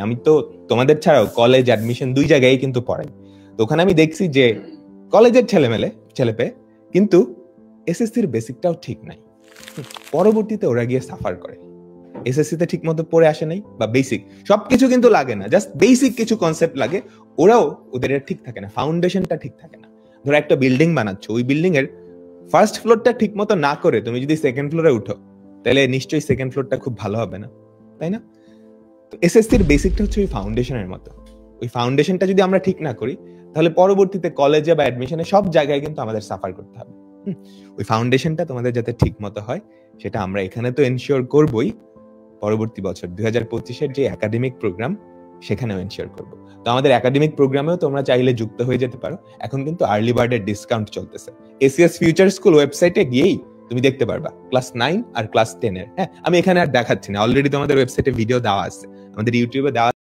আমি তো তোমাদের ছাড়াও কলেজ অ্যাডমিশন 2 জায়গায় কিন্তু পড়াই। তো ওখানে আমি দেখছি যে কলেজের ছেলেপেয়ে কিন্তু এসএসসির বেসিকটাও ঠিক নাই। পরবর্তীতে ওরা গিয়ে সাফার করে। এসএসসিতে ঠিক মতো পড়ে আসে নাই বা বেসিক সবকিছু কিন্তু লাগে না, জাস্ট বেসিক কিছু কনসেপ্ট লাগে। ওরাও ওদের ঠিক থাকে না, ফাউন্ডেশনটা ঠিক থাকে না। ধরো একটা বিল্ডিং বানাচ্ছ, ওই বিল্ডিং এর ফার্স্ট ফ্লোরটা ঠিক মতো না করে তুমি যদি সেকেন্ড ফ্লোরে উঠো, তাহলে নিশ্চয়ই সেকেন্ড ফ্লোরটা খুব ভালো হবে না, তাই না? তো এসএসসির বেসিকটা হচ্ছে ওই ফাউন্ডেশনের মতো। ওই ফাউন্ডেশনটা যদি আমরা ঠিক না করি, তাহলে পরবর্তীতে কলেজে বা অ্যাডমিশনে সব জায়গায় কিন্তু আমাদের সাফার করতে হবে। ওই ফাউন্ডেশনটা তোমাদের যাতে ঠিক মতো হয়, সেটা আমরা এখানে তো এনশিওর করবই, পরবর্তী বছর 2025-এর যে একাডেমিক প্রোগ্রাম সেখানেও এনশিওর করব। তো আমাদের একাডেমিক প্রোগ্রামেও তোমরা চাইলে যুক্ত হয়ে যেতে পারো। এখন কিন্তু আর্লি বার্ডের ডিসকাউন্ট চলতেছে। এসিএস ফিউচার স্কুল ওয়েবসাইটে গিয়েই তুমি দেখতে পারবা ক্লাস 9 আর ক্লাস 10 এর। হ্যাঁ, আমি এখানে আর দেখাচ্ছি না, অলরেডি তোমাদের ওয়েবসাইটে ভিডিও দেওয়া আছে, আমাদের ইউটিউবে দেওয়া